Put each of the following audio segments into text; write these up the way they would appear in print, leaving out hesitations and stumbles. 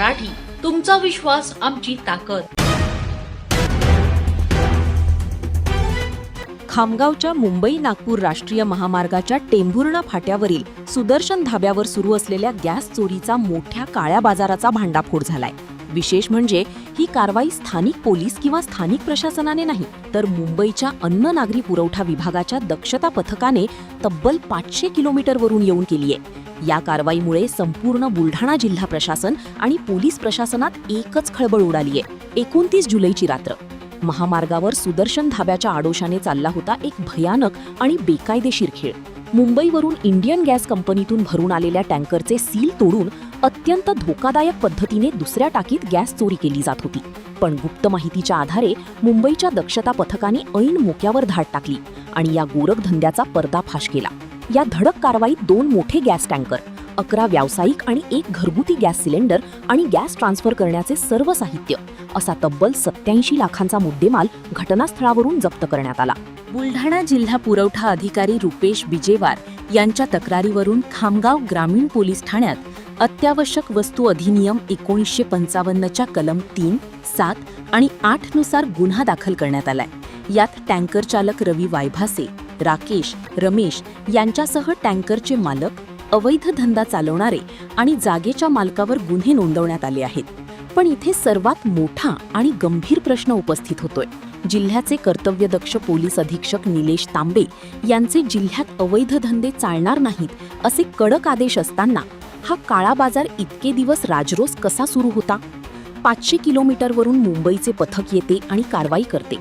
मराठी, तुमचा विश्वास आमची ताकद। खामगावच्या मुंबई नागपूर राष्ट्रीय महामार्गाच्या टेंभुर्णा फाट्यावरील सुदर्शन धाब्यावर सुरू असलेल्या गॅस चोरीचा मोठ्या काळ्या बाजाराचा भांडाफोड झालाय। विशेष म्हणजे ही कारवाई स्थानिक पोलीस किंवा स्थानिक प्रशासनाने नाही, तर मुंबईच्या अन्न नागरी पुरवठा विभागाच्या दक्षता पथकाने तब्बल 500 किलोमीटरवरून येऊन केली आहे। या कारवाईमुळे संपूर्ण बुलढाणा जिल्हा प्रशासन आणि पोलीस प्रशासनात एकच खळबळ उडाली आहे। 29 जुलैची रात्र महामार्गावर सुदर्शन धाब्याच्या आडोशाने चालला होता एक भयानक आणि बेकायदेशीर खेळ। मुंबईवरून इंडियन गॅस कंपनीतून भरून आलेल्या टँकरचे सील तोडून अत्यंत धोकादायक पद्धतीने दुसऱ्या टाकीत गॅस चोरी केली जात होती। पण गुप्त माहितीच्या आधारे मुंबईच्या दक्षता पथकाने ऐन मोक्यावर धाड टाकली आणि या गोरखधंद्याचा पर्दाफाश केला। या धडक कारवाईत 2 मोठे गॅस टँकर, 11 व्यावसायिक आणि 1 घरगुती गॅस सिलेंडर आणि गॅस ट्रान्सफर करण्याचे सर्व साहित्य असा तब्बल 87 लाखांचा मुद्देमाल घटनास्थळावरून जप्त करण्यात आला। बुलढाणा जिल्हा पुरवठा अधिकारी रुपेश बिजेवार यांच्या तक्रारीवरून खामगाव ग्रामीण पोलीस ठाण्यात अत्यावश्यक वस्तू अधिनियम 1955च्या कलम 3, 7 आणि 8 नुसार गुन्हा दाखल करण्यात आलाय। यात टँकर चालक रवी वायभासे, राकेश, रमेश यांच्यासह टँकरचे मालक, अवैध धंदा चालवणारे आणि जागेच्या मालकावर गुन्हे नोंदवण्यात आले आहेत। पण इथे सर्वात मोठा आणि गंभीर प्रश्न उपस्थित होतोय। जिल्ह्याचे कर्तव्यदक्ष पोलीस अधीक्षक निलेश तांबे यांचे जिल्ह्यात अवैध धंदे चालणार नाहीत असे कडक आदेश असताना हा काळा बाजार इतके दिवस राजरोस कसा सुरू होता? 500 किलोमीटरवरून मुंबईचे पथक येते आणि कारवाई करते।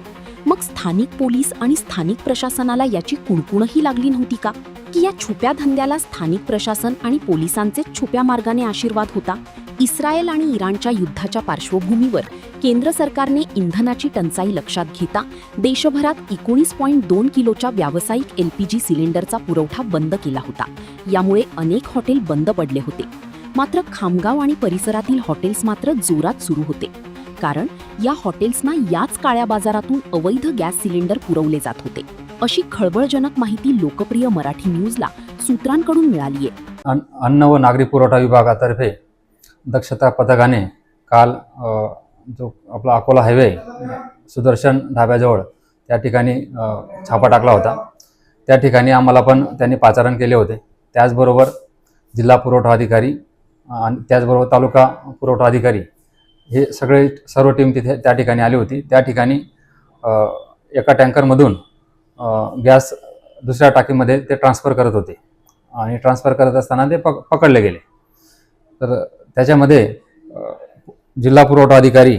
मग स्थानिक पोलीस आणि स्थानिक प्रशासनाला याची कुणकुणही लागली नव्हती का? की या छुप्या धंद्याला स्थानिक प्रशासन आणि पोलिसांचे छुप्या मार्गाने आशीर्वाद होता? इस्रायल आणि इराणच्या युद्धाच्या पार्श्वभूमीवर केंद्र सरकारने इंधनाची टंचाई लक्षात घेता देशभरात 19.2 किलोच्या व्यावसायिक LPG सिलेंडरचा पुरवठा बंद केला होता। यामुळे अनेक हॉटेल बंद पडले होते। मात्र खामगाव आणि परिसरातील हॉटेल्स मात्र जोरात सुरू होते, कारण या हॉटेल्सना याच काळ्या बाजारातून अवैध गॅस सिलेंडर पुरवले जात होते। अशी खळबळजनक माहिती लोकप्रिय मराठी न्यूजला सूत्रांकडून मिळाली आहे। अन्न व नागरी पुरवठा विभागातर्फे दक्षता पथकाने काल जो आपला अकोला हायवे सुदर्शन धाब्याजवळ त्या ठिकाणी छापा टाकला होता। त्या ठिकाणी आम्हाला पण त्यांनी पाचारण केले होते। त्याचबरोबर जिल्हा पुरवठा अधिकारी आणि त्याचबरोबर तालुका पुरवठा अधिकारी हे सर्व टीम तिथे त्या ठिकाणी आली होती। त्या ठिकाणी एका टँकरमधून गॅस दुसऱ्या टाकीमध्ये ते ट्रान्सफर करत होते आणि ट्रान्सफर करत असताना ते पकडले गेले। तर त्याच्यामध्ये जिल्हा पुरवठा अधिकारी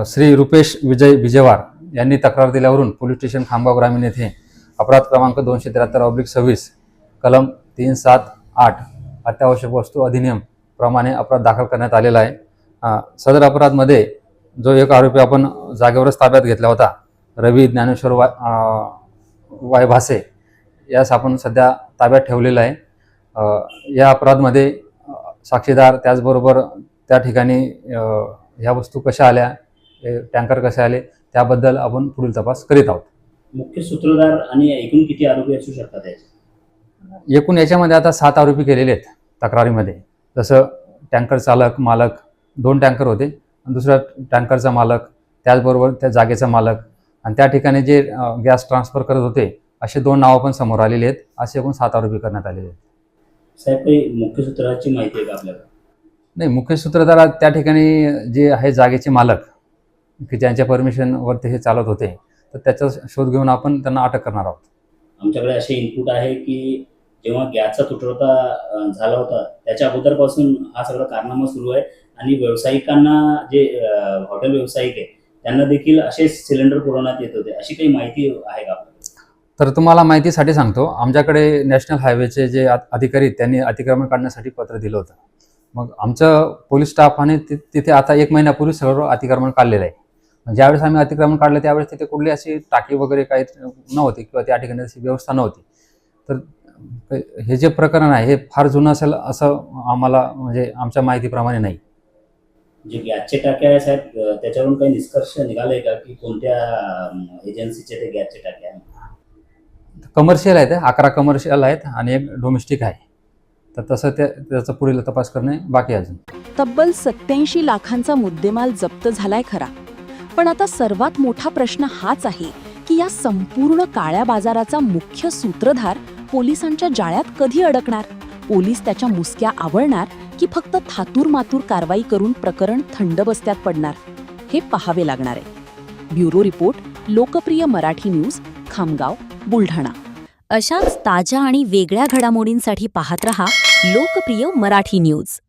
श्री रुपेश विजय बिजेवार यांनी तक्रार दिल्यावरून पोलीस स्टेशन खामगाव ग्रामीण येथे अपराध क्रमांक 273/26 कलम 3, 7, 8 अत्यावश्यक वस्तू अधिनियम प्रमाणे अपराध दाखल करण्यात आलेला आहे। सदर अपराधमध्ये जो एक आरोपी आपण जागेवरच ताब्यात घेतला होता, रवी ज्ञानेश्वर वायभासे, यास आपण सध्या ताब्यात ठेवलेला आहे। या अपराधमध्ये साक्षीदार त्याचबरोबर त्या ठिकाणी ह्या वस्तू कशा आल्या, टँकर कसे आले त्याबद्दल आपण पुढील तपास करीत आहोत। मुख्य सूत्रधार आणि एकूण किती आरोपी असू शकतात? एकूण याच्यामध्ये आता 7 आरोपी केलेले आहेत तक्रारीमध्ये। जसं टँकर चालक, मालक 2 टँकर होते, दुसऱ्या टँकरचा मालक, त्याचबरोबर त्या जागेचा मालक आणि त्या ठिकाणी जे गॅस ट्रान्सफर करत होते असे 2 नावं पण समोर आलेले आहेत। असे एकूण 7 आरोपी करण्यात आलेले आहेत। साहेब, काही मुख्य सूत्रधाराची माहिती आहे का आपल्याला? नाही, मुख्य सूत्रधार त्या ठिकाणी जे आहे जागेचे मालक की ज्यांच्या परमिशनवरती हे चालत होते, तर त्याचा शोध घेऊन आपण त्यांना अटक करणार आहोत। आमच्याकडे असे इनपुट आहे की जेव्हा गॅसचा तुटवडा झाला होता त्याच्या अगोदरपासून हा सगळा कारनामा सुरू आहे आणि व्यावसायिकांना, जे हॉटेल व्यावसायिक आहे त्यांना देखील असेच सिलेंडर पुरवण्यात येत होते। अशी काही माहिती आहे का? तर तुम्हाला माहितीसाठी सांगतो, आमच्याकडे नॅशनल हायवेचे जे अधिकारी त्यांनी अतिक्रमण काढण्यासाठी पत्र दिलं होतं। मग आमचं पोलीस स्टाफाने तिथे आता 1 महिन्यापूर्वी सगळं अतिक्रमण काढलेलं आहे। ज्यावेळेस आम्ही अतिक्रमण काढलं त्यावेळेस तिथे कुठली अशी टाकी वगैरे काही नव्हती किंवा त्या ठिकाणी अशी व्यवस्था नव्हती। तर हे जे प्रकरण आहे हे फार जुनं असेल असं आम्हाला, म्हणजे आमच्या माहितीप्रमाणे नाही। जे गॅसचे टाके आहे साहेब, त्याच्यावरून काही निष्कर्ष निघाले का की कोणत्या एजन्सीचे ते गॅसचे टाके आहेत? कमर्शियल आहेत, 11 कमर्शियल आहेत आणि 1 डोमेस्टिक आहे। तर तसं त्याचा पुढील तपास करणे बाकी आहे अजून। तब्बल 87 लाखांचा मुद्देमाल जप्त झालाय खरा. पण आता सर्वात मोठा प्रश्न हाच आहे की या संपूर्ण काळ्या बाजाराचा मुख्य सूत्रधार पोलिसांच्या जाळ्यात कधी अडकणार? पोलीस त्याच्या मुसक्या आवळणार की फक्त थातूर-मातूर कारवाई करून प्रकरण थंड बस्त्यात पडणार? हे पाहावे लागणार आहे. ब्युरो रिपोर्ट, लोकप्रिय मराठी न्यूज, खामगाव, बुलढाणा. अशाच ताज्या आणि वेगळ्या घडामोडींसाठी पाहत रहा लोकप्रिय मराठी न्यूज.